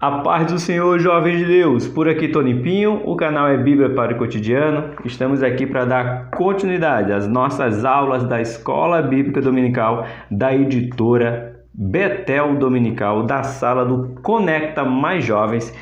A paz do Senhor, jovens de Deus. Por aqui, Tony Pinho, o canal é Bíblia para o Cotidiano. Estamos aqui para dar continuidade às nossas aulas da Escola Bíblica Dominical da editora Betel Dominical, da sala do Conecta Mais Jovens.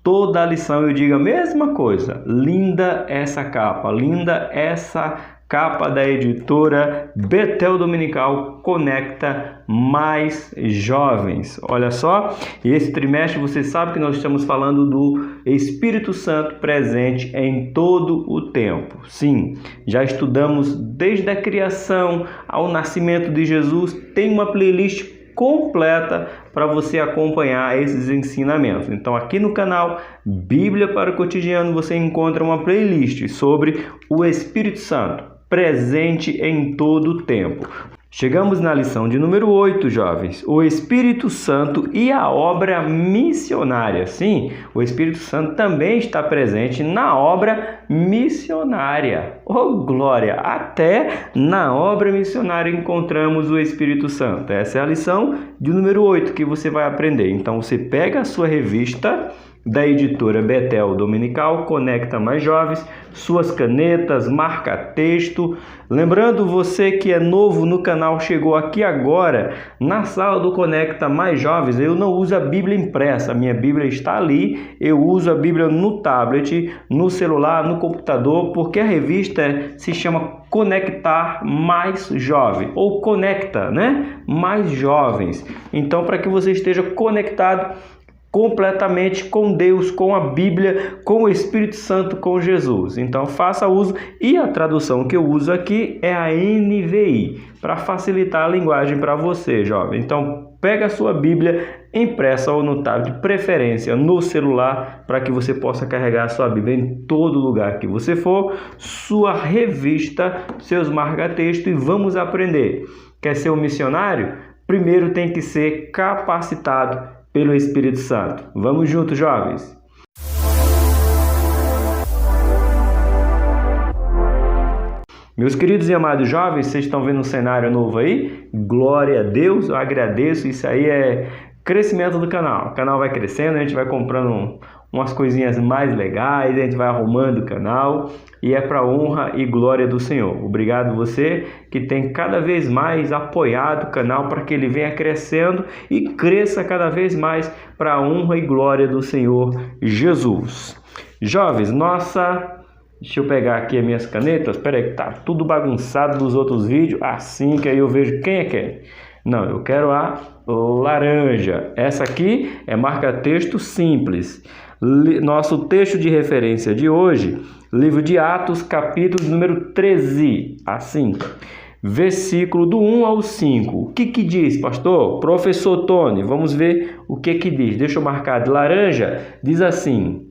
Toda a lição eu digo a mesma coisa. Linda essa capa, linda essa capa da editora Betel Dominical Conecta Mais Jovens. Olha só, e esse trimestre você sabe que nós estamos falando do Espírito Santo presente em todo o tempo. Sim, já estudamos desde a criação ao nascimento de Jesus. Tem uma playlist completa para você acompanhar esses ensinamentos. Então aqui no canal Bíblia para o Cotidiano você encontra uma playlist sobre o Espírito Santo presente em todo o tempo. Chegamos na lição de número 8, jovens. O Espírito Santo e a obra missionária. Sim, o Espírito Santo também está presente na obra missionária. Oh, glória! Até na obra missionária encontramos o Espírito Santo. Essa é a lição de número 8 que você vai aprender. Então, você pega a sua revista da editora Betel Dominical, Conecta Mais Jovens, suas canetas, marca texto. Lembrando, você que é novo no canal, chegou aqui agora, na sala do Conecta Mais Jovens, eu não uso a Bíblia impressa, a minha Bíblia está ali, eu uso a Bíblia no tablet, no celular, no computador, porque a revista se chama Conectar Mais Jovem, ou Conecta, né? Mais Jovens. Então, para que você esteja conectado completamente com Deus, com a Bíblia, com o Espírito Santo, com Jesus. Então faça uso, e a tradução que eu uso aqui é a NVI, para facilitar a linguagem para você, jovem. Então pega a sua Bíblia impressa ou no tablet, de preferência no celular, para que você possa carregar a sua Bíblia em todo lugar que você for, sua revista, seus marca-texto, e vamos aprender. Quer ser um missionário? Primeiro tem que ser capacitado pelo Espírito Santo. Vamos juntos, jovens! Meus queridos e amados jovens, vocês estão vendo um cenário novo aí? Glória a Deus, eu agradeço. Isso aí é crescimento do canal. O canal vai crescendo, a gente vai comprando umas coisinhas mais legais, a gente vai arrumando o canal, e é para honra e glória do Senhor. Obrigado você que tem cada vez mais apoiado o canal para que ele venha crescendo e cresça cada vez mais para a honra e glória do Senhor Jesus. Jovens, deixa eu pegar aqui as minhas canetas. Espera aí que tá tudo bagunçado dos outros vídeos, assim que aí eu vejo quem é quem. Não, eu quero a laranja. Essa aqui é marca-texto simples. Nosso texto de referência de hoje, livro de Atos, capítulo número 13, assim, versículo do 1 ao 5. O que diz, pastor? Professor Tony, vamos ver o que diz. Deixa eu marcar de laranja. Diz assim: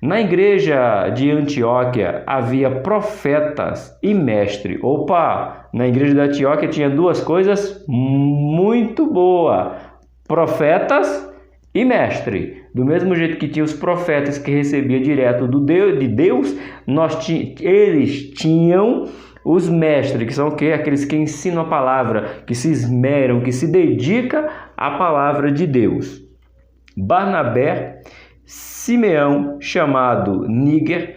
na igreja de Antioquia havia profetas e mestre. Opa! Na igreja de Antioquia tinha duas coisas muito boas: profetas e mestre. Do mesmo jeito que tinha os profetas que recebiam direto de Deus, eles tinham os mestres, que são o quê? Aqueles que ensinam a palavra, que se esmeram, que se dedicam à palavra de Deus. Barnabé, Simeão, chamado Níger,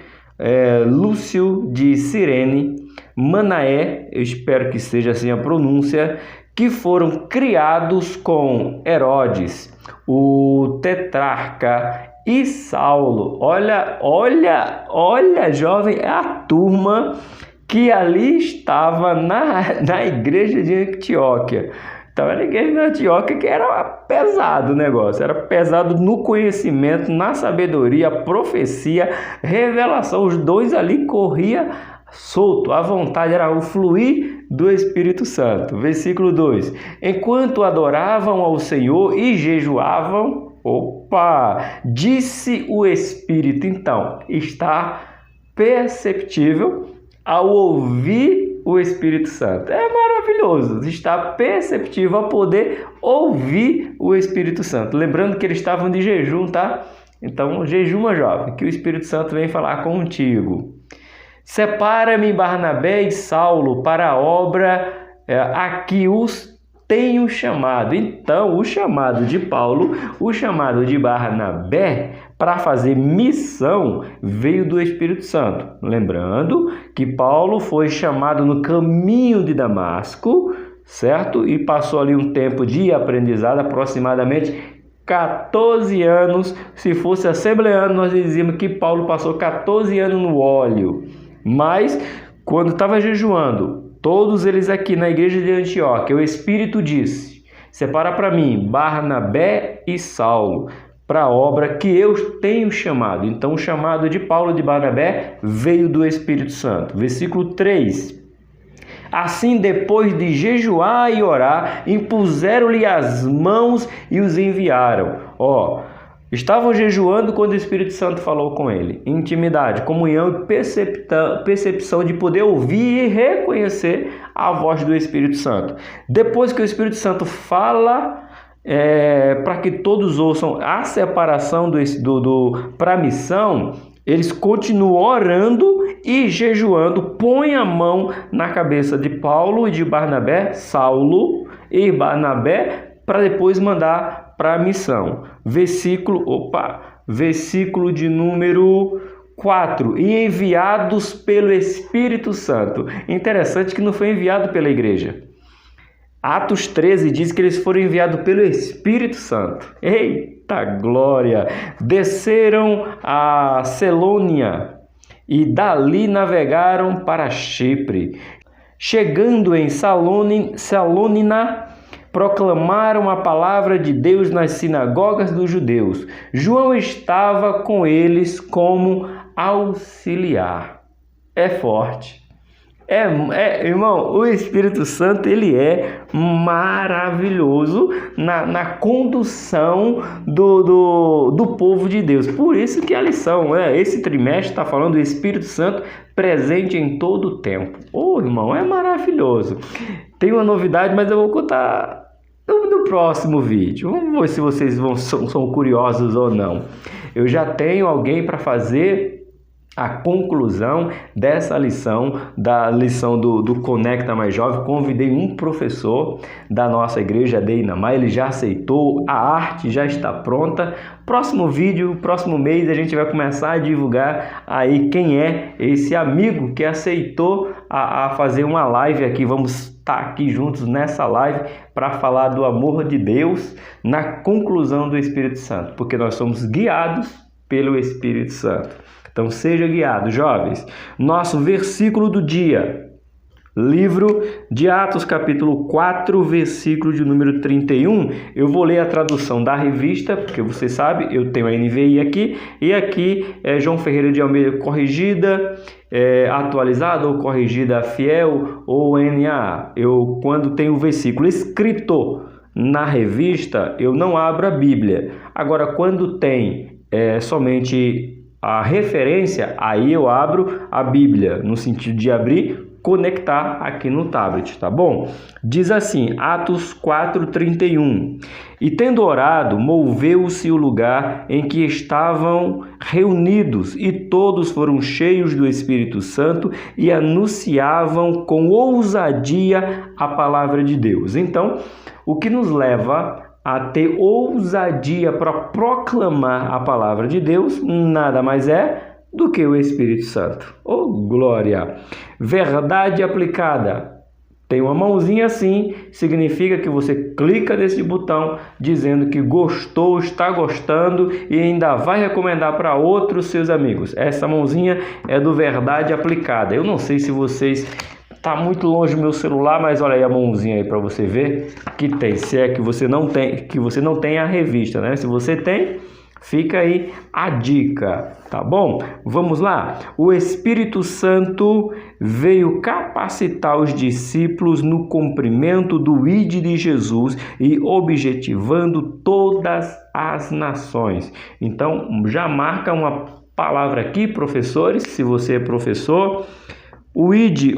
Lúcio de Cirene, Manaé, eu espero que seja assim a pronúncia, que foram criados com Herodes, o tetrarca, e Saulo. Olha, jovem, é a turma que ali estava na igreja de Antioquia. Então era a igreja de Antioquia que era pesado o negócio, era pesado no conhecimento, na sabedoria, profecia, revelação. Os dois ali corriam solto, a vontade era o fluir do Espírito Santo. Versículo 2: enquanto adoravam ao Senhor e jejuavam, disse o Espírito. Então, está perceptível ao ouvir o Espírito Santo. É maravilhoso, está perceptível ao poder ouvir o Espírito Santo. Lembrando que eles estavam de jejum, tá? Então, jejuma, jovem, que o Espírito Santo vem falar contigo. Separa-me Barnabé e Saulo para a obra a que os tenho chamado. Então, o chamado de Paulo, o chamado de Barnabé para fazer missão veio do Espírito Santo. Lembrando que Paulo foi chamado no caminho de Damasco, certo? E passou ali um tempo de aprendizado, aproximadamente 14 anos. Se fosse assembleano, nós dizíamos que Paulo passou 14 anos no óleo. Mas, quando estava jejuando, todos eles aqui na igreja de Antioquia, o Espírito disse: separa para mim Barnabé e Saulo, para a obra que eu tenho chamado. Então, o chamado de Paulo e de Barnabé veio do Espírito Santo. Versículo 3. Assim, depois de jejuar e orar, impuseram-lhe as mãos e os enviaram. Estavam jejuando quando o Espírito Santo falou com ele. Intimidade, comunhão e percepção de poder ouvir e reconhecer a voz do Espírito Santo. Depois que o Espírito Santo fala, para que todos ouçam a separação para a missão, eles continuam orando e jejuando, põem a mão na cabeça de Paulo e de Barnabé, Saulo e Barnabé, para depois mandar para a missão. Versículo de número 4. E enviados pelo Espírito Santo. Interessante que não foi enviado pela igreja. Atos 13 diz que eles foram enviados pelo Espírito Santo. Eita glória! Desceram a Celônia e dali navegaram para Chipre. Chegando em Salônina, proclamaram a palavra de Deus nas sinagogas dos judeus. João estava com eles como auxiliar. É forte. Irmão, o Espírito Santo, ele é maravilhoso na condução do povo de Deus. Por isso que a lição, esse trimestre está falando do Espírito Santo presente em todo o tempo. Irmão, é maravilhoso. Tem uma novidade, mas eu vou contar no próximo vídeo. Vamos ver se vocês são curiosos ou não. Eu já tenho alguém para fazer a conclusão dessa lição, da lição do Conecta Mais Jovem. Convidei um professor da nossa igreja, Deinamar, ele já aceitou, a arte já está pronta. Próximo vídeo, próximo mês, a gente vai começar a divulgar aí quem é esse amigo que aceitou a fazer uma live aqui. Vamos estar aqui juntos nessa live para falar do amor de Deus na conclusão do Espírito Santo, porque nós somos guiados pelo Espírito Santo. Então, seja guiado, jovens. Nosso versículo do dia. Livro de Atos, capítulo 4, versículo de número 31. Eu vou ler a tradução da revista, porque você sabe, eu tenho a NVI aqui. E aqui é João Ferreira de Almeida corrigida, atualizada ou corrigida fiel ou NAA. Eu, quando tenho o versículo escrito na revista, eu não abro a Bíblia. Agora, quando tem somente a referência, aí eu abro a Bíblia, no sentido de abrir, conectar aqui no tablet, tá bom? Diz assim, Atos 4:31. E tendo orado, moveu-se o lugar em que estavam reunidos, e todos foram cheios do Espírito Santo e anunciavam com ousadia a palavra de Deus. Então, o que nos leva a ter ousadia para proclamar a palavra de Deus, nada mais é do que o Espírito Santo. Glória! Verdade aplicada. Tem uma mãozinha assim, significa que você clica nesse botão dizendo que gostou, está gostando e ainda vai recomendar para outros seus amigos. Essa mãozinha é do Verdade Aplicada. Eu não sei se vocês... Tá muito longe do meu celular, mas olha aí a mãozinha aí para você ver que tem. Se é que você não tem a revista, né? Se você tem, fica aí a dica, tá bom? Vamos lá. O Espírito Santo veio capacitar os discípulos no cumprimento do ID de Jesus e objetivando todas as nações. Então, já marca uma palavra aqui, professores, se você é professor. O ID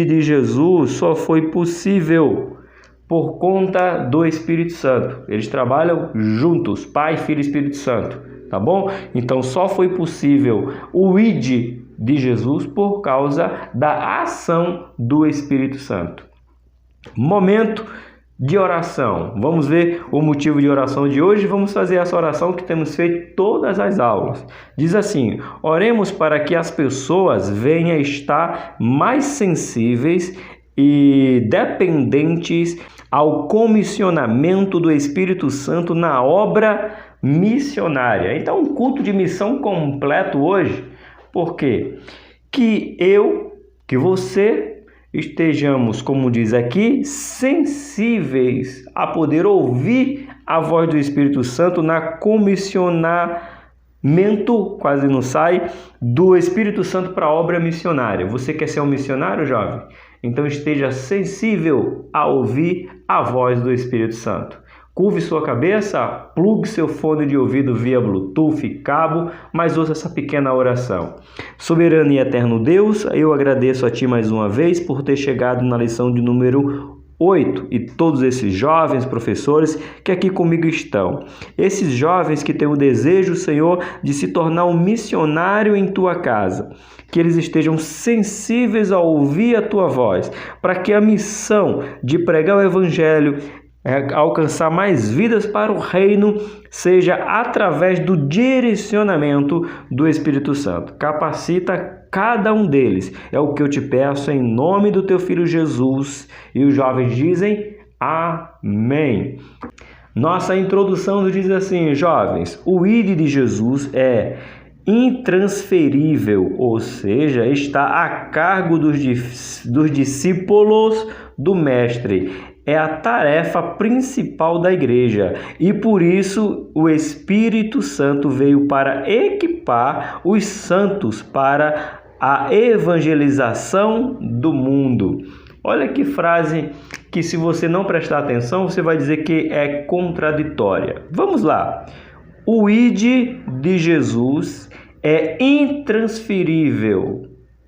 de Jesus só foi possível por conta do Espírito Santo. Eles trabalham juntos, Pai, Filho e Espírito Santo, tá bom? Então só foi possível o ID de Jesus por causa da ação do Espírito Santo. Momento de oração. Vamos ver o motivo de oração de hoje. Vamos fazer essa oração que temos feito todas as aulas. Diz assim: oremos para que as pessoas venham a estar mais sensíveis e dependentes ao comissionamento do Espírito Santo na obra missionária. Então, um culto de missão completo hoje. Por quê? Que você estejamos, como diz aqui, sensíveis a poder ouvir a voz do Espírito Santo na comissionamento, quase não sai, do Espírito Santo para a obra missionária. Você quer ser um missionário, jovem? Então esteja sensível a ouvir a voz do Espírito Santo. Curve sua cabeça, plugue seu fone de ouvido via Bluetooth, cabo, mas ouça essa pequena oração. Soberano e eterno Deus, eu agradeço a Ti mais uma vez por ter chegado na lição de número 8 e todos esses jovens professores que aqui comigo estão. Esses jovens que têm o desejo, Senhor, de se tornar um missionário em Tua casa. Que eles estejam sensíveis a ouvir a Tua voz, para que a missão de pregar o Evangelho, alcançar mais vidas para o reino, seja através do direcionamento do Espírito Santo. Capacita cada um deles. É o que eu te peço em nome do Teu Filho Jesus. E os jovens dizem amém. Nossa introdução diz assim, jovens: o ID de Jesus é intransferível, ou seja, está a cargo dos discípulos do Mestre. É a tarefa principal da igreja e por isso o Espírito Santo veio para equipar os santos para a evangelização do mundo. Olha que frase que, se você não prestar atenção, você vai dizer que é contraditória. Vamos lá. O ID de Jesus é intransferível.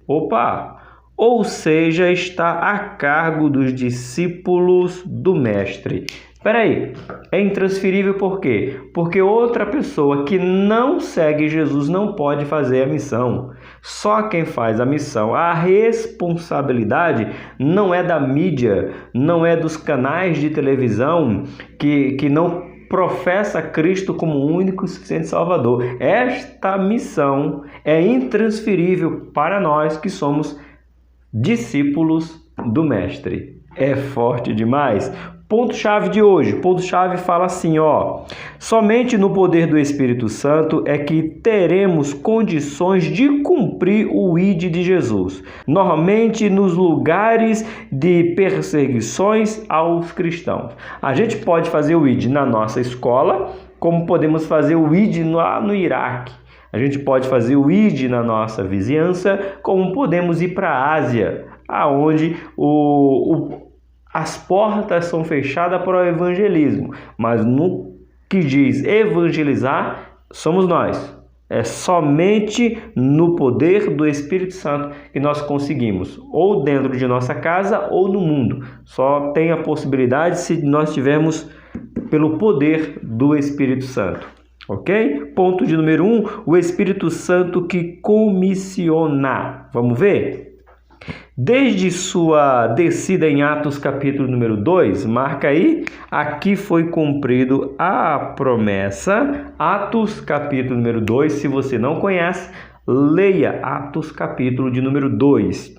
Opa! Ou seja, está a cargo dos discípulos do Mestre. Espera aí, é intransferível por quê? Porque outra pessoa que não segue Jesus não pode fazer a missão. Só quem faz a missão. A responsabilidade não é da mídia, não é dos canais de televisão que não professa Cristo como único e suficiente Salvador. Esta missão é intransferível para nós que somos discípulos do Mestre. É forte demais. Ponto-chave de hoje. Ponto-chave fala assim, somente no poder do Espírito Santo é que teremos condições de cumprir o ID de Jesus. Normalmente nos lugares de perseguições aos cristãos. A gente pode fazer o ID na nossa escola, como podemos fazer o ID lá no Iraque. A gente pode fazer o ID na nossa vizinhança, como podemos ir para a Ásia, aonde as portas são fechadas para o evangelismo. Mas no que diz evangelizar, somos nós. É somente no poder do Espírito Santo que nós conseguimos, ou dentro de nossa casa ou no mundo. Só tem a possibilidade se nós tivermos pelo poder do Espírito Santo. Ok? Ponto de número 1, o Espírito Santo que comissiona. Vamos ver? Desde sua descida em Atos capítulo número 2, marca aí, aqui foi cumprido a promessa. Atos capítulo número 2, se você não conhece, leia Atos capítulo de número 2.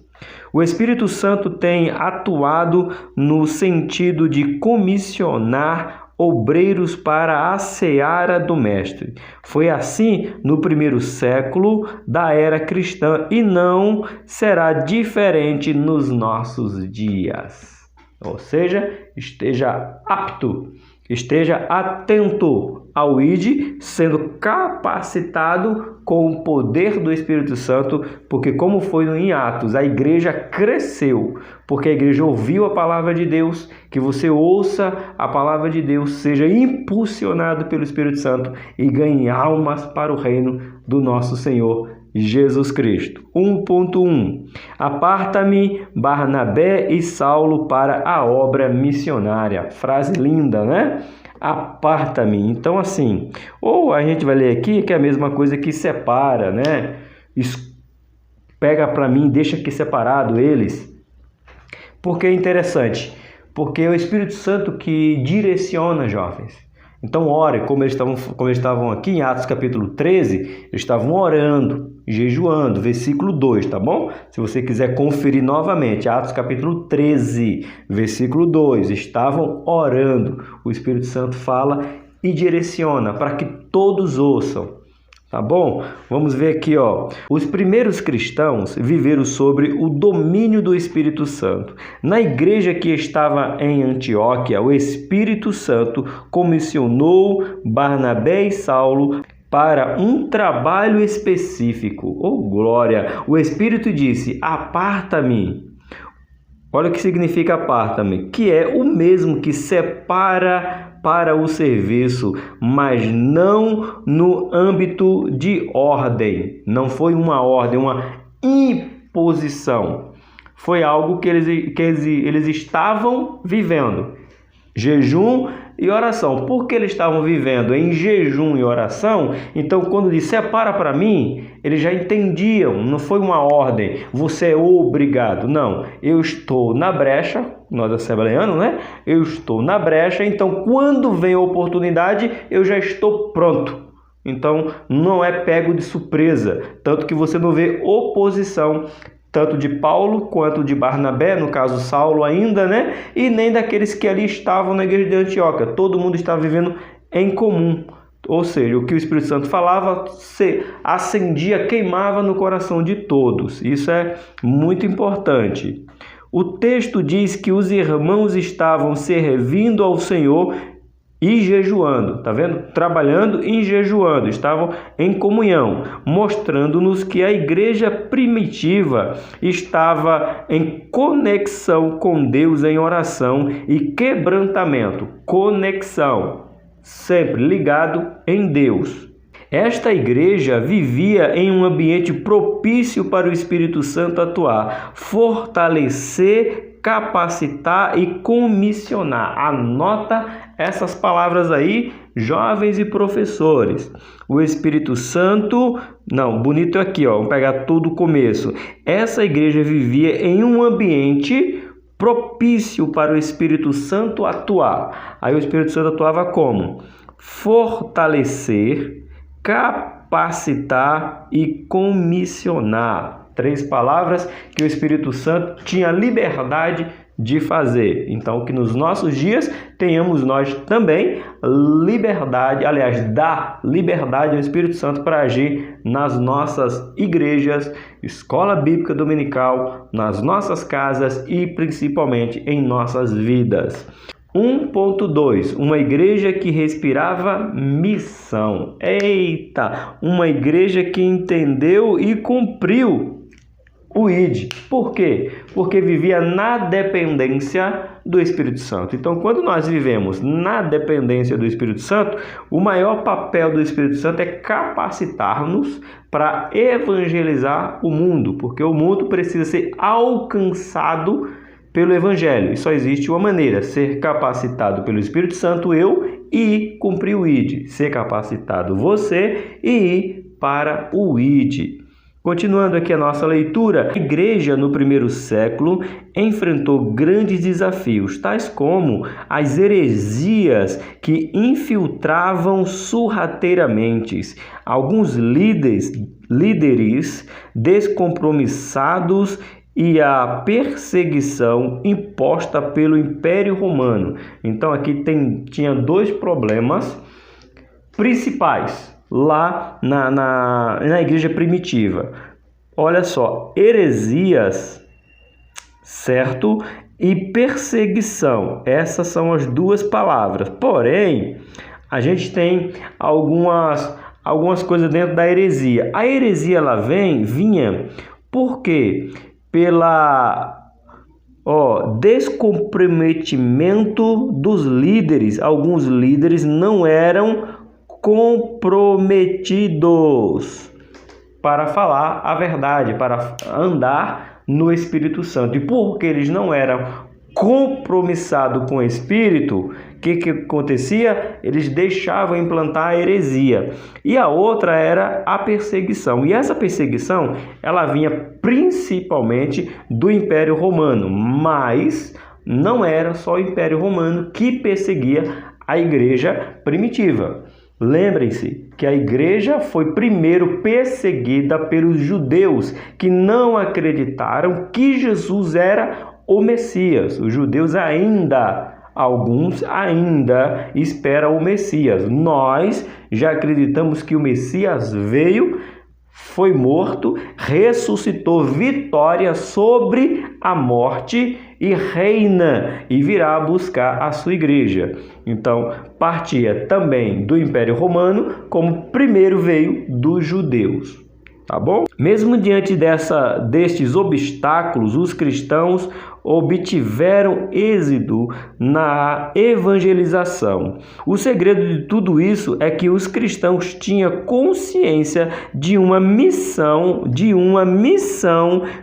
O Espírito Santo tem atuado no sentido de comissionar obreiros para a seara do Mestre. Foi assim no primeiro século da era cristã e não será diferente nos nossos dias. Ou seja, esteja apto, esteja atento ao ID, sendo capacitado com o poder do Espírito Santo, porque como foi em Atos, a igreja cresceu, porque a igreja ouviu a palavra de Deus, que você ouça a palavra de Deus, seja impulsionado pelo Espírito Santo e ganhe almas para o reino do nosso Senhor Jesus Cristo. 1.1 Aparta-me Barnabé e Saulo para a obra missionária. Frase linda, né? Aparta-me. Então, assim, ou a gente vai ler aqui que é a mesma coisa que separa, né? Pega para mim, deixa aqui separado eles. Porque é interessante. Porque é o Espírito Santo que direciona, jovens. Então ore, como eles estavam aqui em Atos capítulo 13, eles estavam orando, jejuando, versículo 2, tá bom? Se você quiser conferir novamente, Atos capítulo 13, versículo 2, estavam orando. O Espírito Santo fala e direciona para que todos ouçam. Tá bom? Vamos ver aqui, ó. Os primeiros cristãos viveram sobre o domínio do Espírito Santo. Na igreja que estava em Antioquia, o Espírito Santo comissionou Barnabé e Saulo para um trabalho específico. Oh, glória! O Espírito disse: aparta-me. Olha o que significa aparta-me, que é o mesmo que separa para o serviço, mas não no âmbito de ordem. Não foi uma ordem, uma imposição. Foi algo que eles estavam vivendo. Jejum e oração. Porque eles estavam vivendo em jejum e oração, então quando diz separa para mim, eles já entendiam, não foi uma ordem, você é obrigado. Não, eu estou na brecha, nós assembleanos, né? Eu estou na brecha, então quando vem a oportunidade, eu já estou pronto. Então não é pego de surpresa, tanto que você não vê oposição tanto de Paulo quanto de Barnabé, no caso Saulo ainda, né? E nem daqueles que ali estavam na igreja de Antioquia. Todo mundo estava vivendo em comum. Ou seja, o que o Espírito Santo falava se acendia, queimava no coração de todos. Isso é muito importante. O texto diz que os irmãos estavam servindo ao Senhor e jejuando, tá vendo? Trabalhando e jejuando, estavam em comunhão, mostrando-nos que a igreja primitiva estava em conexão com Deus em oração e quebrantamento. Conexão, sempre ligado em Deus. Esta igreja vivia em um ambiente propício para o Espírito Santo atuar, fortalecer, capacitar e comissionar. Anota essas palavras aí, jovens e professores. O Espírito Santo, bonito aqui, ó, vamos pegar tudo o começo. Essa igreja vivia em um ambiente propício para o Espírito Santo atuar. Aí o Espírito Santo atuava como? Fortalecer, capacitar e comissionar. 3 palavras que o Espírito Santo tinha liberdade de fazer. Então, que nos nossos dias tenhamos nós também liberdade, aliás, dar liberdade ao Espírito Santo para agir nas nossas igrejas, escola bíblica dominical, nas nossas casas e principalmente em nossas vidas. 1.2, uma igreja que respirava missão. Eita, uma igreja que entendeu e cumpriu o ID. Por quê? Porque vivia na dependência do Espírito Santo. Então, quando nós vivemos na dependência do Espírito Santo, o maior papel do Espírito Santo é capacitar-nos para evangelizar o mundo, porque o mundo precisa ser alcançado pelo Evangelho. E só existe uma maneira: ser capacitado pelo Espírito Santo, eu, e cumprir o ID. Ser capacitado você e ir para o ID. Continuando aqui a nossa leitura, a igreja no primeiro século enfrentou grandes desafios, tais como as heresias que infiltravam sorrateiramente, alguns líderes descompromissados e a perseguição imposta pelo Império Romano. Então aqui tinha 2 problemas principais lá na igreja primitiva. Olha só, heresias, certo? E perseguição. Essas são as 2 palavras. Porém, a gente tem algumas coisas dentro da heresia. A heresia ela vinha por quê? Descomprometimento dos líderes. Alguns líderes não eram comprometidos para falar a verdade, para andar no Espírito Santo. E porque eles não eram compromissados com o Espírito, o que acontecia? Eles deixavam implantar a heresia. E a outra era a perseguição. E essa perseguição, ela vinha principalmente do Império Romano, mas não era só o Império Romano que perseguia a igreja primitiva. Lembrem-se que a igreja foi primeiro perseguida pelos judeus que não acreditaram que Jesus era o Messias. Os judeus alguns ainda esperam o Messias. Nós já acreditamos que o Messias veio, foi morto, ressuscitou, vitória sobre a morte e reina e virá buscar a sua igreja. Então, partia também do Império Romano, como primeiro veio dos judeus. Tá bom? Mesmo diante destes obstáculos, os cristãos obtiveram êxito na evangelização. O segredo de tudo isso é que os cristãos tinham consciência de uma missão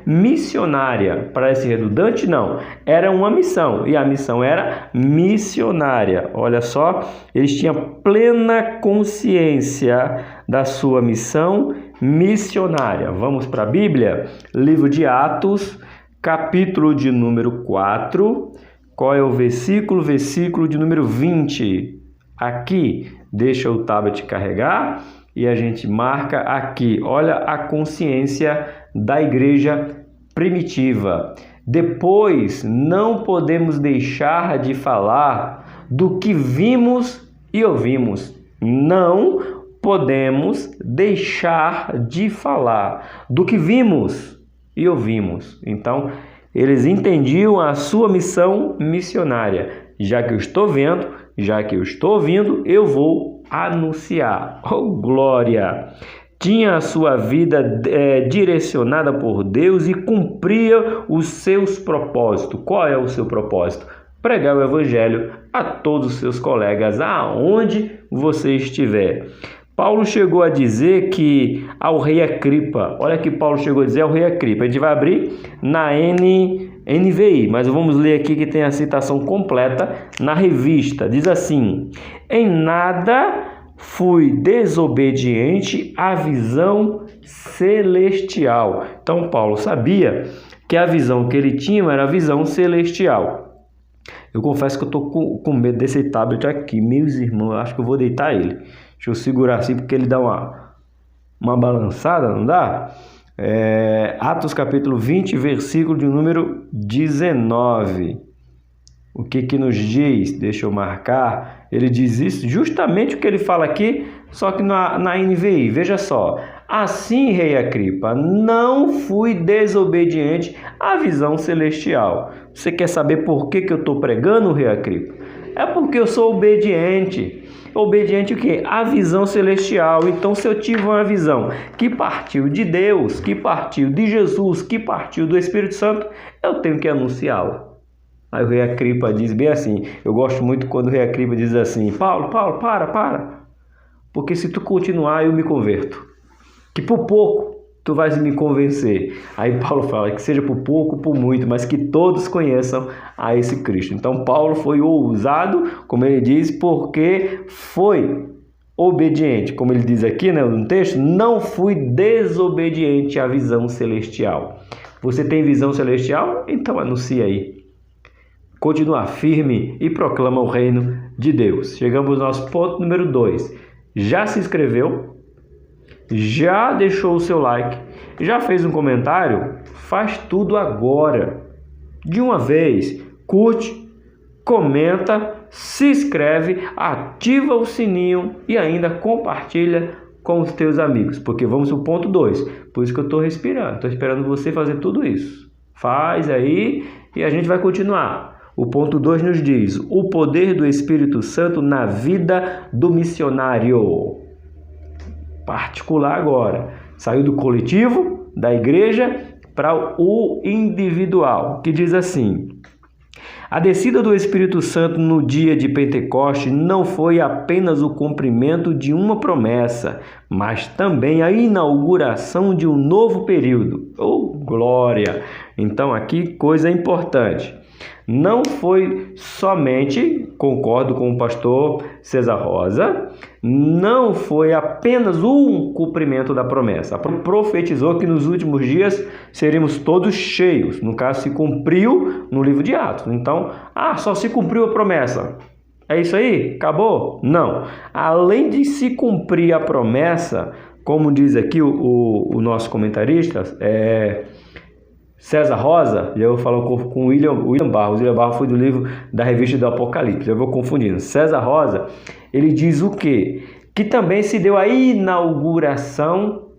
missionária. Parece redundante? Não. Era uma missão, e a missão era missionária. Olha só, eles tinham plena consciência da sua missão missionária. Vamos para a Bíblia? Livro de Atos, capítulo de número 4. Qual é o versículo? Versículo de número 20. Aqui, deixa o tablet carregar e a gente marca aqui. Olha a consciência da igreja primitiva. Depois, não podemos deixar de falar do que vimos e ouvimos. Não podemos deixar de falar do que vimos e ouvimos. Então, eles entendiam a sua missão missionária. Já que eu estou vendo, já que eu estou ouvindo, eu vou anunciar. Oh, glória! Tinha a sua vida direcionada por Deus e cumpria os seus propósitos. Qual é o seu propósito? Pregar o evangelho a todos os seus colegas, aonde você estiver. Paulo chegou a dizer que ao rei Agripa, olha que Paulo chegou a dizer ao rei Agripa, a gente vai abrir na NVI, mas vamos ler aqui que tem a citação completa na revista. Diz assim: em nada fui desobediente à visão celestial. Então Paulo sabia que a visão que ele tinha era a visão celestial. Eu confesso que eu estou com medo desse tablet aqui, meus irmãos, eu acho que eu vou deitar ele. Deixa eu segurar assim, porque ele dá uma balançada, não dá? Atos capítulo 20, versículo de número 19. O que nos diz? Deixa eu marcar. Ele diz isso, justamente o que ele fala aqui, só que na NVI. Veja só. Assim, rei Agripa, não fui desobediente à visão celestial. Você quer saber por que eu estou pregando, rei Agripa? É porque eu sou obediente. Obediente o quê? A visão celestial. Então, se eu tive uma visão que partiu de Deus, que partiu de Jesus, que partiu do Espírito Santo, eu tenho que anunciá-la. Aí o rei Agripa diz bem assim, eu gosto muito quando o rei Agripa diz assim, Paulo, para, porque se tu continuar eu me converto, que por pouco tu vais me convencer. Aí Paulo fala que seja por pouco, por muito, mas que todos conheçam a esse Cristo. Então Paulo foi ousado, como ele diz, porque foi obediente, como ele diz aqui, né, no texto, não fui desobediente à visão celestial. Você tem visão celestial? Então anuncia aí. Continua firme e proclama o reino de Deus. Chegamos ao nosso ponto número 2. Já se inscreveu? Já deixou o seu like? Já fez um comentário? Faz tudo agora. De uma vez. Curte, comenta, se inscreve, ativa o sininho e ainda compartilha com os teus amigos. Porque vamos para o ponto 2. Por isso que eu estou respirando. Estou esperando você fazer tudo isso. Faz aí e a gente vai continuar. O ponto 2 nos diz: o poder do Espírito Santo na vida do missionário. Particular agora. Saiu do coletivo, da igreja, para o individual, que diz assim: a descida do Espírito Santo no dia de Pentecoste não foi apenas o cumprimento de uma promessa, mas também a inauguração de um novo período. Oh, glória! Então aqui, coisa importante. não foi somente, concordo com o pastor César Rosa, não foi apenas um cumprimento da promessa. Profetizou que nos últimos dias seríamos todos cheios. No caso, se cumpriu no livro de Atos. Então, só se cumpriu a promessa. É isso aí? Acabou? Não. Além de se cumprir a promessa, como diz aqui o nosso comentarista, César Rosa, eu falo com William Barros. William Barros foi do livro da Revista do Apocalipse, eu vou confundindo. César Rosa, ele diz o quê? Que também se deu a inauguração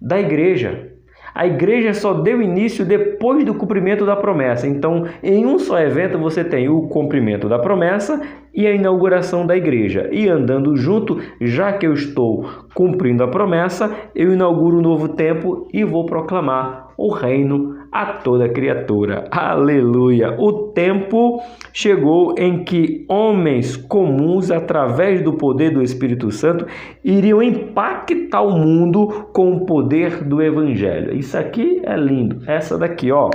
da igreja. A igreja só deu início depois do cumprimento da promessa. Então, em um só evento, você tem o cumprimento da promessa e a inauguração da igreja. E andando junto, já que eu estou cumprindo a promessa, eu inauguro um novo tempo e vou proclamar o reino a toda criatura. Aleluia! O tempo chegou em que homens comuns, através do poder do Espírito Santo, iriam impactar o mundo com o poder do Evangelho. Isso aqui é lindo. Essa daqui, ó.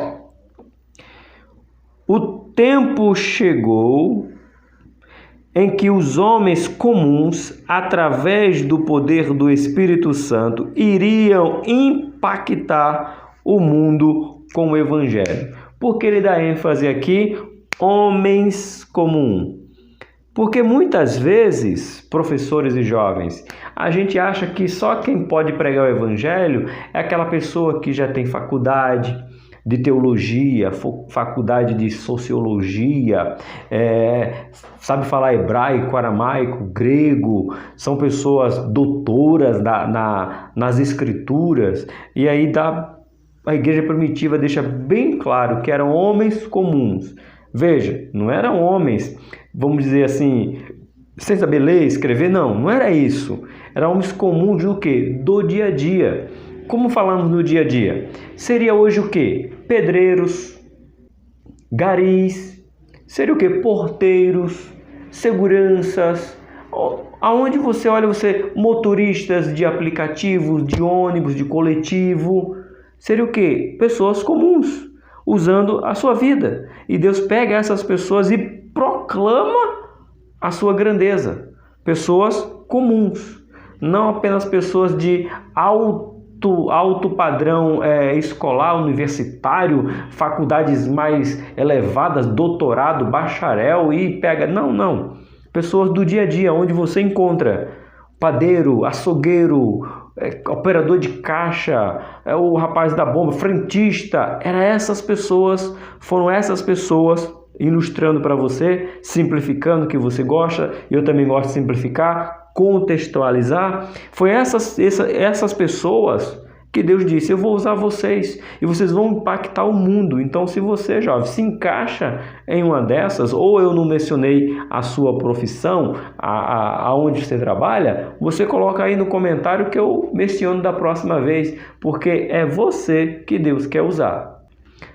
O tempo chegou em que os homens comuns, através do poder do Espírito Santo, iriam impactar o mundo com o Evangelho. Por que ele dá ênfase aqui? Homens comuns. Porque muitas vezes, professores e jovens, a gente acha que só quem pode pregar o Evangelho é aquela pessoa que já tem faculdade de teologia, faculdade de sociologia, sabe falar hebraico, aramaico, grego, são pessoas doutoras nas escrituras, e aí a igreja primitiva deixa bem claro que eram homens comuns. Veja, não eram homens, vamos dizer assim, sem saber ler, escrever, não era isso. Eram homens comuns do quê? Do dia a dia. Como falamos no dia a dia? Seria hoje o quê? Pedreiros, garis, seria o quê? Porteiros, seguranças. Aonde você olha, motoristas de aplicativos, de ônibus, de coletivo. Seria o quê? Pessoas comuns, usando a sua vida. E Deus pega essas pessoas e proclama a sua grandeza. Pessoas comuns, não apenas pessoas de alto padrão escolar, universitário, faculdades mais elevadas, doutorado, bacharel e pega... Não. Pessoas do dia a dia, onde você encontra padeiro, açougueiro, operador de caixa, o rapaz da bomba, frentista. Foram essas pessoas, ilustrando para você, simplificando, que você gosta, eu também gosto de simplificar, contextualizar. Foi essas pessoas que Deus disse: eu vou usar vocês e vocês vão impactar o mundo. Então, se você, jovem, se encaixa em uma dessas, ou eu não mencionei a sua profissão, aonde você trabalha, você coloca aí no comentário que eu menciono da próxima vez, porque é você que Deus quer usar.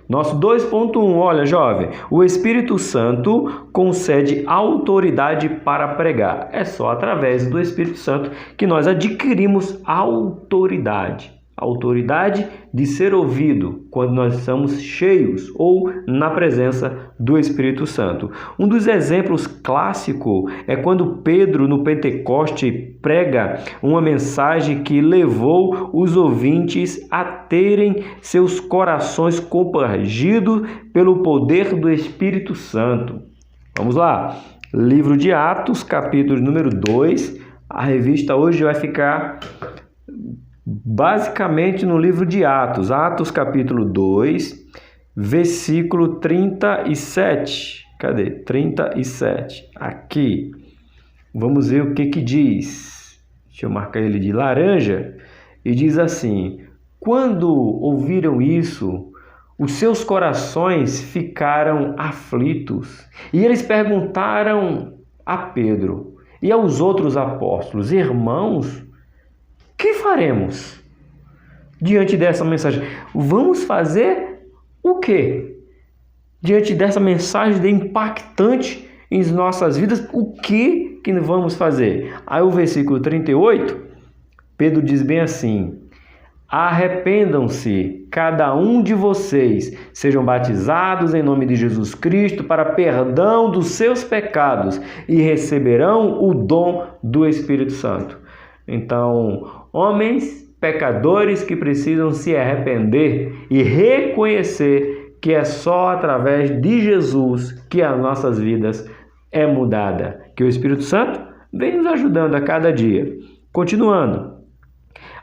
Nosso 2.1, olha, jovem, o Espírito Santo concede autoridade para pregar. É só através do Espírito Santo que nós adquirimos autoridade. Autoridade de ser ouvido quando nós estamos cheios ou na presença do Espírito Santo. Um dos exemplos clássicos é quando Pedro, no Pentecoste, prega uma mensagem que levou os ouvintes a terem seus corações compungidos pelo poder do Espírito Santo. Vamos lá, livro de Atos, capítulo número 2. A revista hoje vai ficar basicamente no livro de Atos, capítulo 2, versículo 37. Cadê? 37. Aqui. Vamos ver o que diz. Deixa eu marcar ele de laranja. E diz assim: quando ouviram isso, os seus corações ficaram aflitos. E eles perguntaram a Pedro e aos outros apóstolos: irmãos, que faremos diante dessa mensagem? Vamos fazer o quê? Diante dessa mensagem impactante em nossas vidas, o que vamos fazer? Aí o versículo 38, Pedro diz bem assim: Arrependam-se, cada um de vocês, sejam batizados em nome de Jesus Cristo para perdão dos seus pecados e receberão o dom do Espírito Santo. Então, homens pecadores que precisam se arrepender e reconhecer que é só através de Jesus que as nossas vidas é mudada, que o Espírito Santo vem nos ajudando a cada dia. Continuando.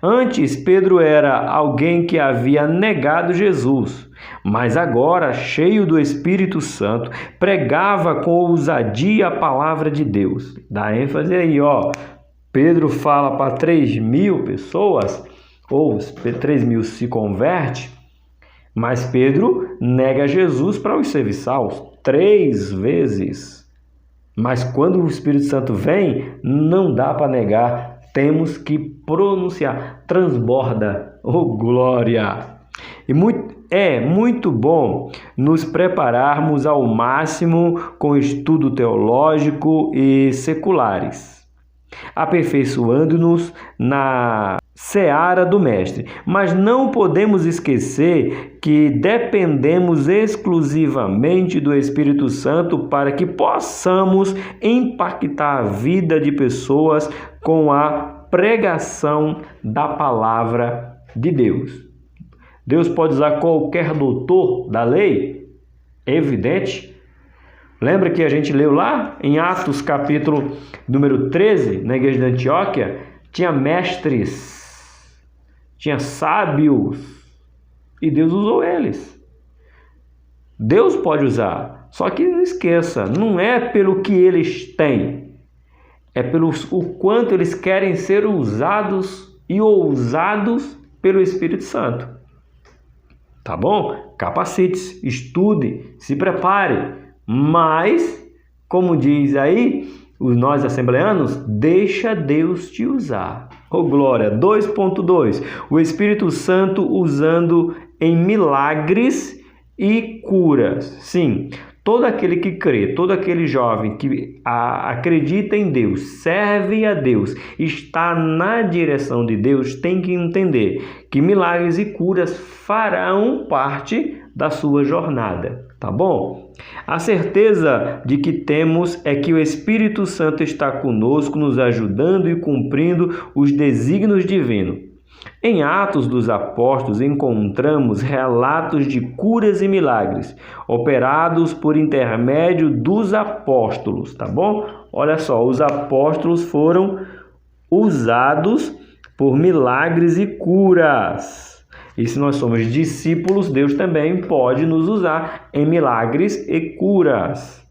Antes, Pedro era alguém que havia negado Jesus, mas agora, cheio do Espírito Santo, pregava com ousadia a palavra de Deus. Dá ênfase aí, ó. Pedro fala para 3.000 pessoas, ou 3.000 se converte, mas Pedro nega Jesus para os serviçais 3 vezes. Mas quando o Espírito Santo vem, não dá para negar. Temos que pronunciar, transborda, oh glória! E é muito bom nos prepararmos ao máximo com estudo teológico e seculares, aperfeiçoando-nos na seara do Mestre. Mas não podemos esquecer que dependemos exclusivamente do Espírito Santo para que possamos impactar a vida de pessoas com a pregação da palavra de Deus. Deus pode usar qualquer doutor da lei? É evidente. Lembra que a gente leu lá em Atos capítulo número 13, na igreja de Antioquia? Tinha mestres, tinha sábios, e Deus usou eles. Deus pode usar, só que não esqueça, não é pelo que eles têm, é pelo o quanto eles querem ser usados e ousados pelo Espírito Santo. Tá bom? Capacite-se, estude, se prepare, mas, como diz aí, nós assembleanos, deixa Deus te usar. Oh glória! 2.2. O Espírito Santo usando em milagres e curas. Sim, todo aquele que crê, todo aquele jovem que acredita em Deus, serve a Deus, está na direção de Deus, tem que entender que milagres e curas farão parte da sua jornada, tá bom? A certeza de que temos é que o Espírito Santo está conosco, nos ajudando e cumprindo os desígnios divinos. Em Atos dos Apóstolos encontramos relatos de curas e milagres operados por intermédio dos apóstolos, tá bom? Olha só, os apóstolos foram usados por milagres e curas. E se nós somos discípulos, Deus também pode nos usar em milagres e curas.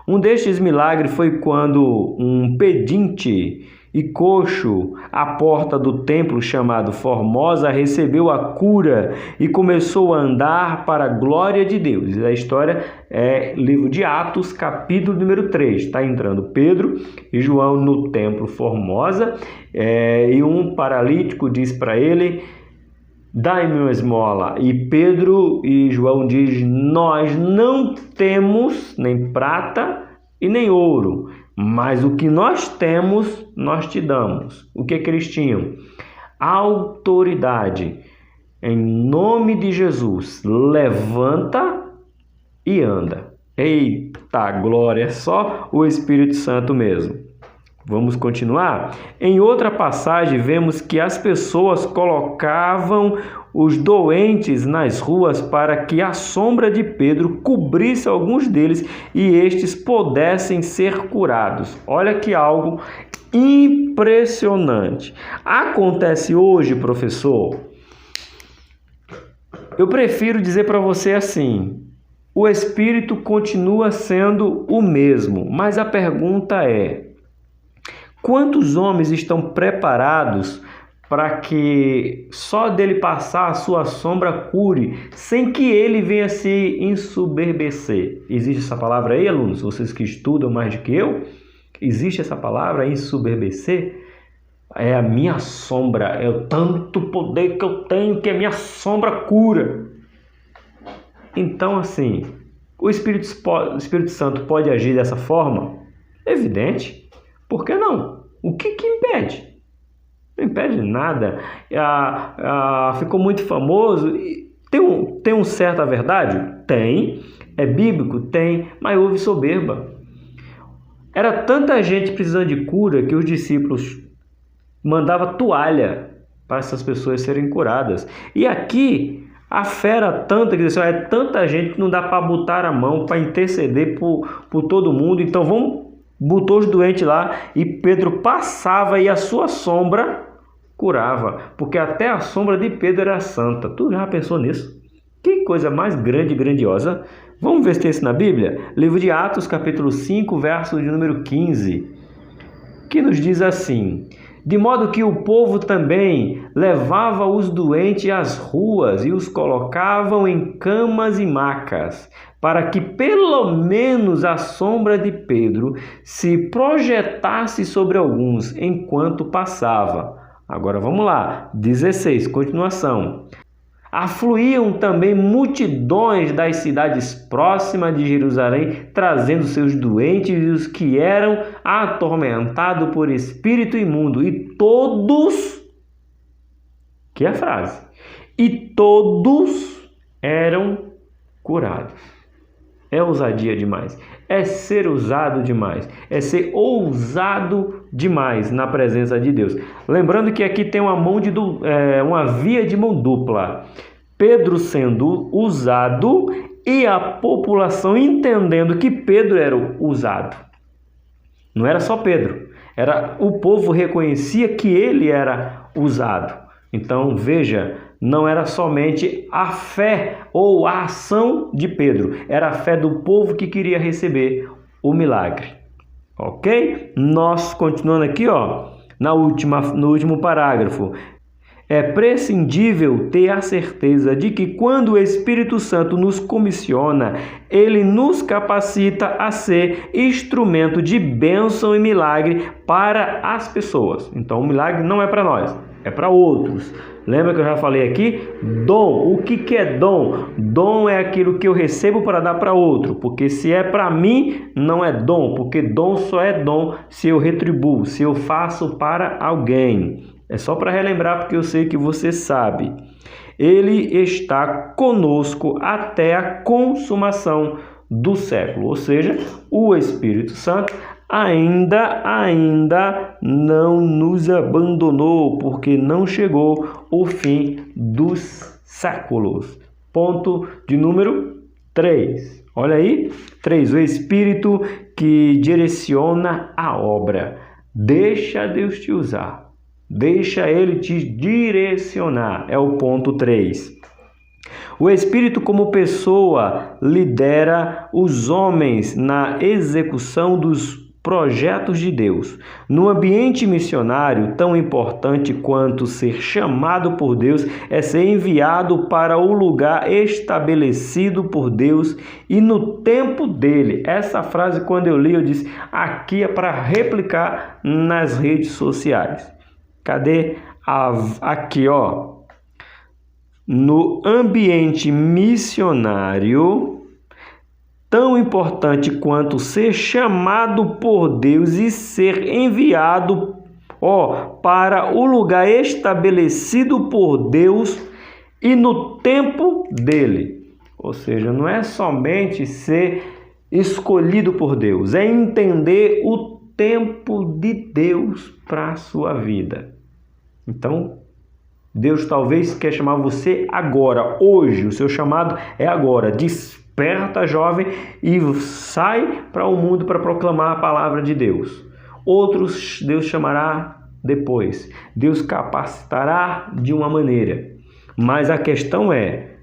Um destes milagres foi quando um pedinte e coxo à porta do templo chamado Formosa recebeu a cura e começou a andar para a glória de Deus. A história é livro de Atos, capítulo número 3. Está entrando Pedro e João no templo Formosa e um paralítico diz para ele: dai-me uma esmola. E Pedro e João diz: nós não temos nem prata e nem ouro, mas o que nós temos, nós te damos. O que eles tinham? Autoridade. Em nome de Jesus, levanta e anda. Eita glória, é só o Espírito Santo mesmo. Vamos continuar? Em outra passagem, vemos que as pessoas colocavam os doentes nas ruas para que a sombra de Pedro cobrisse alguns deles e estes pudessem ser curados. Olha que algo impressionante. Acontece hoje, professor? Eu prefiro dizer para você assim: o Espírito continua sendo o mesmo, mas a pergunta é: quantos homens estão preparados para que só dele passar a sua sombra cure, sem que ele venha se ensoberbecer? Existe essa palavra aí, alunos? Vocês que estudam mais do que eu? Existe essa palavra, ensoberbecer? É a minha sombra, é o tanto poder que eu tenho que a minha sombra cura. Então, assim, o Espírito Santo pode agir dessa forma? Evidente. Por que não? O que impede? Não impede nada. Ficou muito famoso. Tem um certa verdade? Tem. É bíblico? Tem. Mas houve soberba. Era tanta gente precisando de cura que os discípulos mandavam toalha para essas pessoas serem curadas. E aqui a fé era tanta que é tanta gente que não dá para botar a mão para interceder por todo mundo. Então botou os doentes lá e Pedro passava e a sua sombra curava, porque até a sombra de Pedro era santa. Tu já pensou nisso? Que coisa mais grande e grandiosa. Vamos ver se tem isso na Bíblia? Livro de Atos, capítulo 5, verso de número 15, que nos diz assim: de modo que o povo também levava os doentes às ruas e os colocavam em camas e macas, para que pelo menos a sombra de Pedro se projetasse sobre alguns enquanto passava. Agora vamos lá, 16, continuação. Afluíam também multidões das cidades próximas de Jerusalém, trazendo seus doentes e os que eram atormentados por espírito imundo, e todos, que é a frase, e todos eram curados. É ousadia demais, é ser ousado demais, é ser ousado demais na presença de Deus. Lembrando que aqui tem uma via de mão dupla. Pedro sendo usado e a população entendendo que Pedro era o usado. Não era só Pedro, o povo reconhecia que ele era usado. Então veja, não era somente a fé ou a ação de Pedro, era a fé do povo que queria receber o milagre. Ok? Nós continuando aqui, no último parágrafo. É prescindível ter a certeza de que quando o Espírito Santo nos comissiona, ele nos capacita a ser instrumento de bênção e milagre para as pessoas. Então o milagre não é para nós, é para outros. Lembra que eu já falei aqui? Dom. O que é dom? Dom é aquilo que eu recebo para dar para outro. Porque se é para mim, não é dom. Porque dom só é dom se eu retribuo, se eu faço para alguém. É só para relembrar, porque eu sei que você sabe. Ele está conosco até a consumação do século. Ou seja, o Espírito Santo ainda não nos abandonou, porque não chegou o fim dos séculos. Ponto de número 3. Olha aí, 3. O Espírito que direciona a obra. Deixa Deus te usar. Deixa Ele te direcionar. É o ponto 3. O Espírito como pessoa lidera os homens na execução dos projetos de Deus. No ambiente missionário, tão importante quanto ser chamado por Deus é ser enviado para o lugar estabelecido por Deus e no tempo dele. Essa frase, quando eu li, eu disse, aqui é para replicar nas redes sociais. Cadê? Aqui, no ambiente missionário, tão importante quanto ser chamado por Deus e ser enviado, para o lugar estabelecido por Deus e no tempo dele. Ou seja, não é somente ser escolhido por Deus, é entender o tempo de Deus para a sua vida. Então, Deus talvez quer chamar você agora, hoje. O seu chamado é agora. Desperta, jovem, e sai para o mundo para proclamar a palavra de Deus. Outros Deus chamará depois. Deus capacitará de uma maneira. Mas a questão é,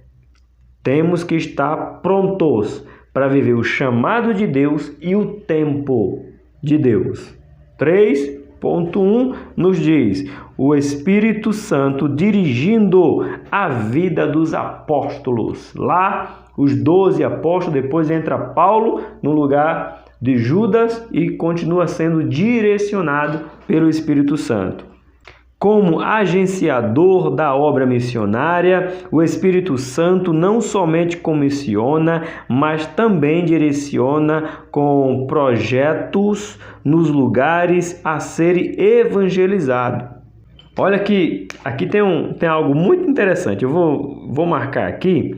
temos que estar prontos para viver o chamado de Deus e o tempo de Deus. 3.1 nos diz: o Espírito Santo dirigindo a vida dos apóstolos. Lá, os 12 apóstolos, depois entra Paulo no lugar de Judas e continua sendo direcionado pelo Espírito Santo. Como agenciador da obra missionária, o Espírito Santo não somente comissiona, mas também direciona com projetos nos lugares a serem evangelizados. Olha que aqui tem algo muito interessante. Eu vou marcar aqui,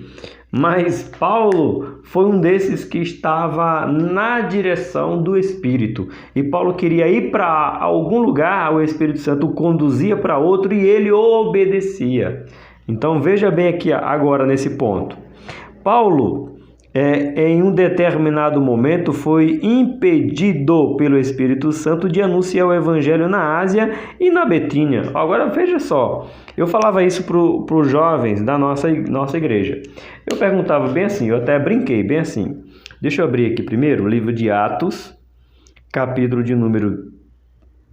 mas Paulo foi um desses que estava na direção do Espírito. E Paulo queria ir para algum lugar, o Espírito Santo o conduzia para outro e ele obedecia. Então veja bem aqui agora nesse ponto. Paulo, em um determinado momento, foi impedido pelo Espírito Santo de anunciar o Evangelho na Ásia e na Betínia. Agora veja só, eu falava isso para os jovens da nossa igreja. Eu perguntava bem assim, eu até brinquei bem assim. Deixa eu abrir aqui primeiro o livro de Atos, capítulo de número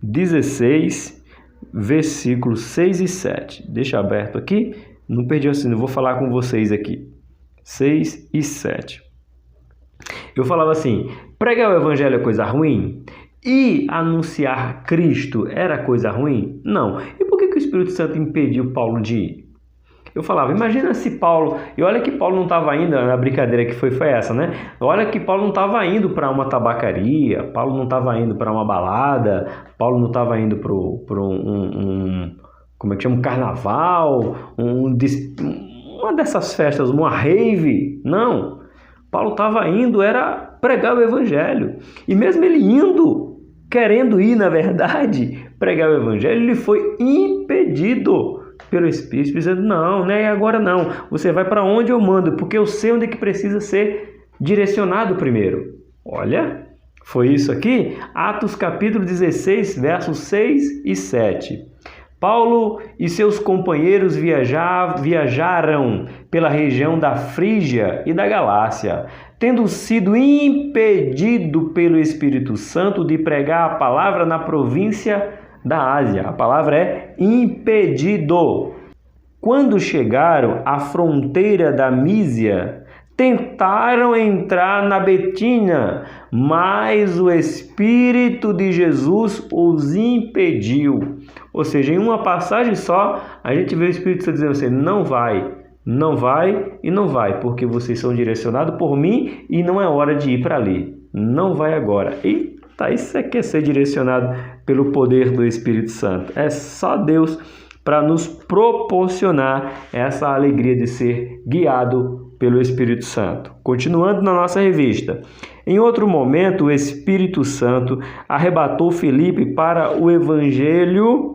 16, versículos 6 e 7. Deixa aberto aqui, não perdi assim, eu vou falar com vocês aqui. 6 e 7. Eu falava assim, pregar o evangelho é coisa ruim? E anunciar Cristo era coisa ruim? Não. E por que o Espírito Santo impediu Paulo de ir? Eu falava, imagina se Paulo... E olha que Paulo não estava indo, a brincadeira que foi essa, né? Olha que Paulo não estava indo para uma tabacaria, Paulo não estava indo para uma balada, Paulo não estava indo para como é que chama? Um carnaval, uma dessas festas, uma rave. Não. Paulo estava indo, era pregar o evangelho. E mesmo ele indo, querendo ir, na verdade, pregar o evangelho, ele foi impedido pelo Espírito, dizendo, não é agora não. Você vai para onde eu mando, porque eu sei onde é que precisa ser direcionado primeiro. Olha, foi isso aqui. Atos capítulo 16, versos 6 e 7. Paulo e seus companheiros viajaram pela região da Frígia e da Galácia, tendo sido impedido pelo Espírito Santo de pregar a palavra na província da Ásia. A palavra é impedido. Quando chegaram à fronteira da Mísia, tentaram entrar na Betínia, mas o Espírito de Jesus os impediu. Ou seja, em uma passagem só, a gente vê o Espírito Santo dizendo assim, não vai e não vai, porque vocês são direcionados por mim e não é hora de ir para ali. Não vai agora. Eita, isso é que é ser direcionado pelo poder do Espírito Santo. É só Deus para nos proporcionar essa alegria de ser guiado pelo Espírito Santo. Continuando na nossa revista. Em outro momento, o Espírito Santo arrebatou Filipe para o evangelho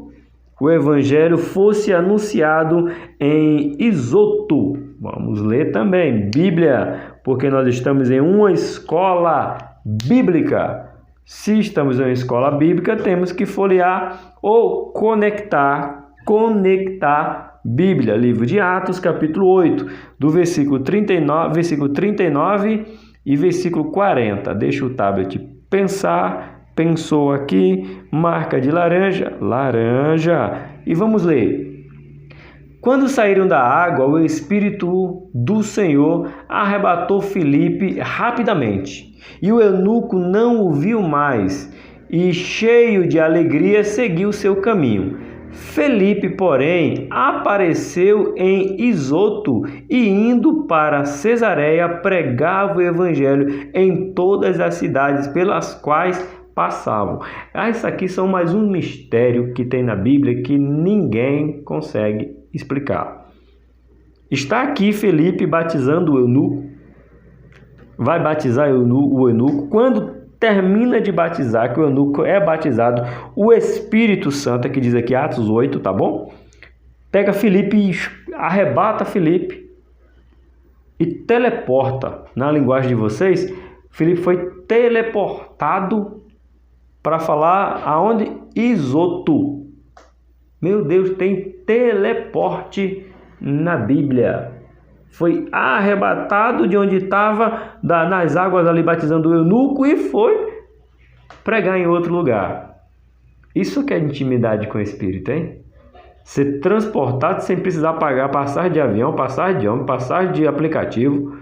fosse anunciado em Izoto. Vamos ler também Bíblia, porque nós estamos em uma escola bíblica. Se estamos em uma escola bíblica, temos que folhear ou conectar Bíblia, livro de Atos, capítulo 8, do versículo 39 e versículo 40. Deixa o tablet pensou aqui, marca de laranja, e vamos ler. Quando saíram da água, o Espírito do Senhor arrebatou Filipe rapidamente, e o eunuco não o viu mais, e cheio de alegria seguiu seu caminho. Felipe, porém, apareceu em Izoto e, indo para Cesareia, pregava o evangelho em todas as cidades pelas quais passavam. Isso aqui são mais um mistério que tem na Bíblia que ninguém consegue explicar. Está aqui Felipe batizando o eunuco, vai batizar o eunuco. Quando termina de batizar, que o eunuco é batizado, o Espírito Santo, que diz aqui Atos 8, tá bom? Pega Filipe e arrebata Filipe e teleporta. Na linguagem de vocês, Filipe foi teleportado para falar aonde? Izoto. Meu Deus, tem teleporte na Bíblia. Foi arrebatado de onde estava, nas águas ali batizando o eunuco, e foi pregar em outro lugar. Isso que é intimidade com o Espírito, hein? Ser transportado sem precisar pagar passagem de avião, passagem de ônibus, passagem de aplicativo.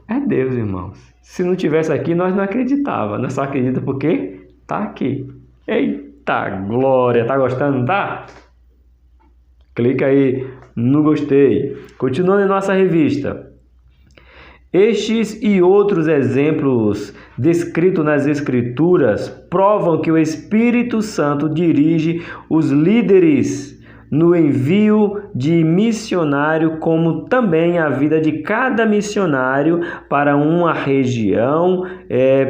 É Deus, irmãos. Se não tivesse aqui, nós não acreditava. Nós só acredita porque tá aqui. Eita glória! Tá gostando, tá? Clica aí no gostei. Continuando em nossa revista. Estes e outros exemplos descritos nas Escrituras provam que o Espírito Santo dirige os líderes no envio de missionário, como também a vida de cada missionário para uma região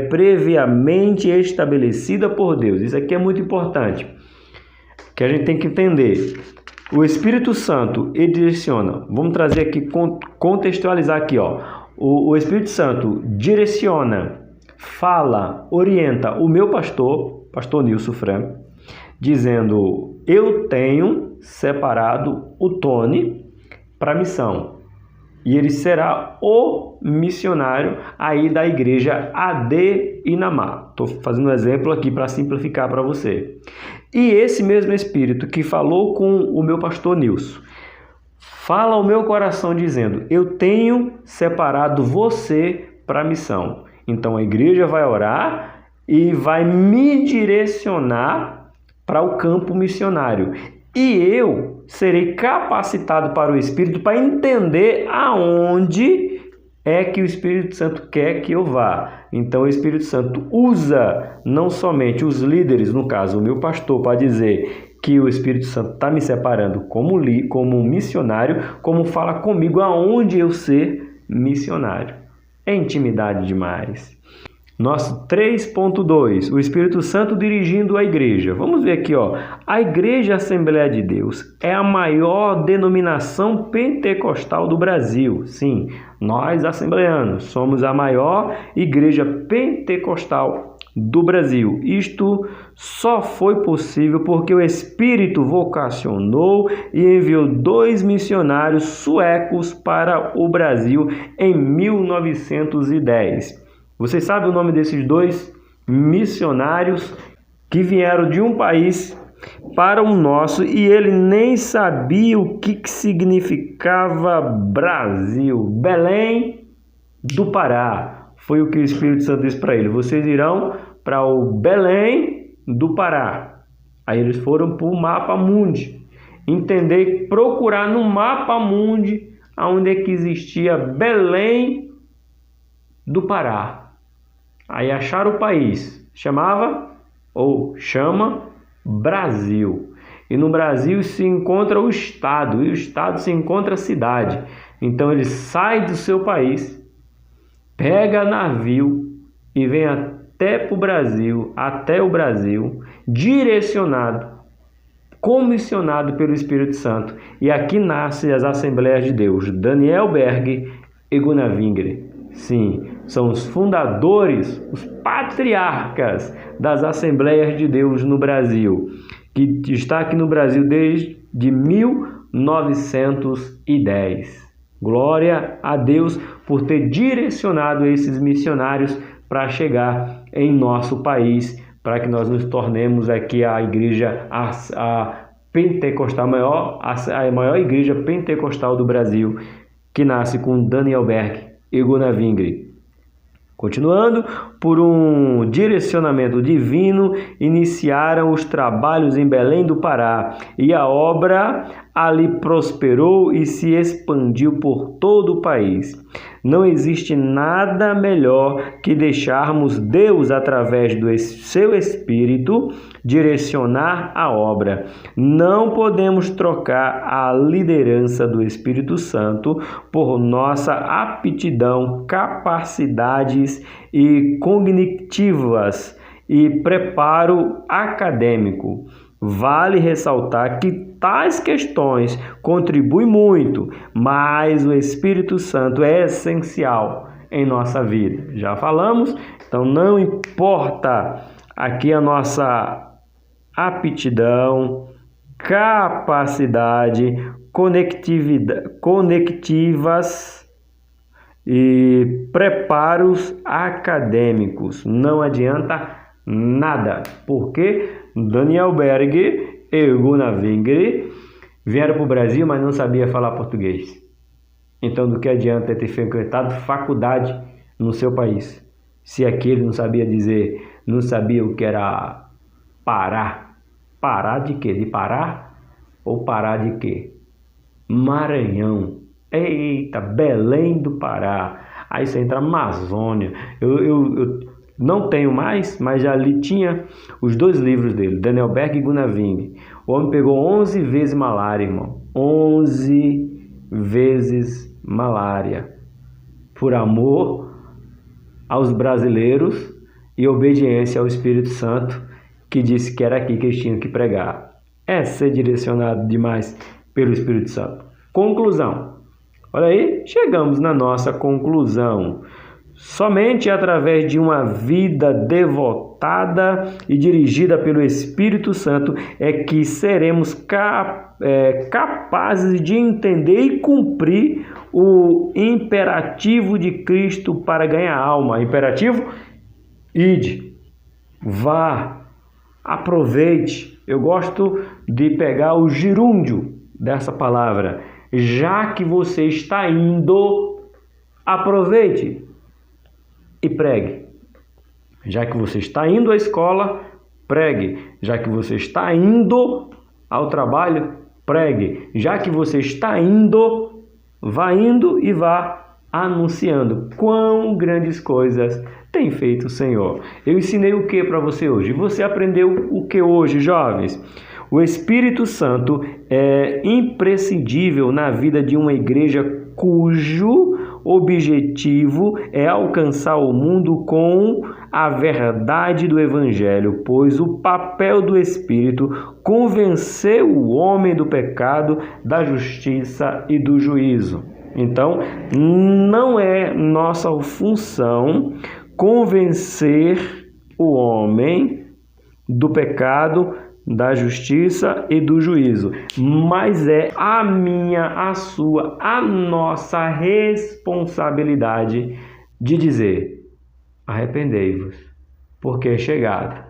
previamente estabelecida por Deus. Isso aqui é muito importante, que a gente tem que entender. O Espírito Santo, ele direciona. Vamos trazer aqui, contextualizar aqui, ó. O Espírito Santo direciona, fala, orienta o meu pastor Nilson Franco, dizendo: eu tenho separado o Tony para a missão. E ele será o missionário aí da igreja AD Inamá. Estou fazendo um exemplo aqui para simplificar para você. E esse mesmo Espírito que falou com o meu pastor Nilson, fala ao meu coração dizendo: eu tenho separado você para a missão. Então a igreja vai orar e vai me direcionar para o campo missionário. E eu serei capacitado para o Espírito para entender aonde é que o Espírito Santo quer que eu vá. Então o Espírito Santo usa não somente os líderes, no caso o meu pastor, para dizer que o Espírito Santo está me separando como missionário, como fala comigo aonde eu ser missionário. É intimidade demais. Nosso 3.2, o Espírito Santo dirigindo a igreja. Vamos ver aqui, ó. A Igreja Assembleia de Deus é a maior denominação pentecostal do Brasil. Sim, nós assembleanos somos a maior igreja pentecostal do Brasil. Isto só foi possível porque o Espírito vocacionou e enviou 2 missionários suecos para o Brasil em 1910. Vocês sabem o nome desses 2 missionários que vieram de um país para o nosso e ele nem sabia o que significava Brasil. Belém do Pará. Foi o que o Espírito Santo disse para ele: vocês irão para o Belém do Pará. Aí eles foram para o Mapa Mundi, entender, procurar no Mapa Mundi onde é que existia Belém do Pará. Aí acharam o país, chama Brasil. E no Brasil se encontra o estado, e o estado se encontra a cidade. Então ele sai do seu país, pega navio e vem até o Brasil, direcionado, comissionado pelo Espírito Santo. E aqui nascem as Assembleias de Deus, Daniel Berg e Gunnar Wingre. Sim, são os fundadores, os patriarcas das Assembleias de Deus no Brasil, que está aqui no Brasil desde 1910. Glória a Deus por ter direcionado esses missionários para chegar em nosso país, para que nós nos tornemos aqui a igreja a pentecostal, a maior igreja pentecostal do Brasil, que nasce com Daniel Berg e Gunnar Wingre. Continuando, por um direcionamento divino, iniciaram os trabalhos em Belém do Pará e a obra ali prosperou e se expandiu por todo o país. Não existe nada melhor que deixarmos Deus, através do seu Espírito, direcionar a obra. Não podemos trocar a liderança do Espírito Santo por nossa aptidão, capacidades e cognitivas e preparo acadêmico. Vale ressaltar que tais questões contribuem muito, mas o Espírito Santo é essencial em nossa vida. Já falamos, então não importa aqui a nossa aptidão, capacidade, conectivas e preparos acadêmicos. Não adianta nada, porque Daniel Berg e Gunnar Wingre vieram para o Brasil, mas não sabia falar português. Então, do que adianta ter frequentado faculdade no seu país, se aquele não sabia dizer, não sabia o que era parar? Parar de quê? De parar? Ou parar de quê? Maranhão. Eita, Belém do Pará. Aí você entra Amazônia. Eu não tenho mais, mas já tinha os 2 livros dele, Daniel Berg e Gunaving. O homem pegou 11 vezes malária, irmão. 11 vezes malária. Por amor aos brasileiros e obediência ao Espírito Santo, que disse que era aqui que eles tinham que pregar. É ser direcionado demais pelo Espírito Santo. Conclusão. Olha aí, chegamos na nossa conclusão. Somente através de uma vida devotada e dirigida pelo Espírito Santo é que seremos capazes de entender e cumprir o imperativo de Cristo para ganhar alma. Imperativo? Ide, vá, aproveite. Eu gosto de pegar o gerúndio dessa palavra. Já que você está indo, aproveite e pregue. Já que você está indo à escola, pregue. Já que você está indo ao trabalho, pregue. Já que você está indo, vá indo e vá anunciando quão grandes coisas tem feito o Senhor. Eu ensinei o que para você hoje? Você aprendeu o que hoje, jovens? O Espírito Santo é imprescindível na vida de uma igreja cujo objetivo é alcançar o mundo com a verdade do Evangelho, pois o papel do Espírito convencer o homem do pecado, da justiça e do juízo. Então, não é nossa função convencer o homem do pecado, da justiça e do juízo, mas é a minha, a sua, a nossa responsabilidade de dizer: arrependei-vos, porque é chegado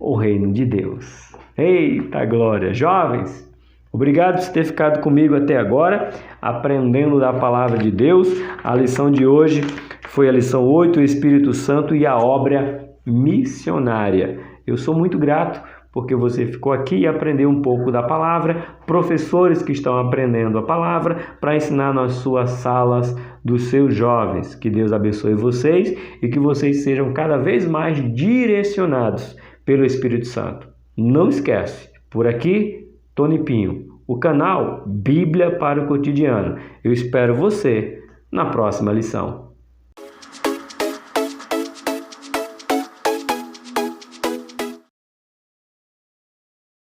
o reino de Deus. Eita glória! Jovens, obrigado por ter ficado comigo até agora, aprendendo da palavra de Deus. A lição de hoje foi a lição 8, o Espírito Santo e a obra missionária. Eu sou muito grato porque você ficou aqui e aprendeu um pouco da palavra, professores que estão aprendendo a palavra para ensinar nas suas salas dos seus jovens. Que Deus abençoe vocês e que vocês sejam cada vez mais direcionados pelo Espírito Santo. Não esquece, por aqui, Tony Pinho, o canal Bíblia para o Cotidiano. Eu espero você na próxima lição.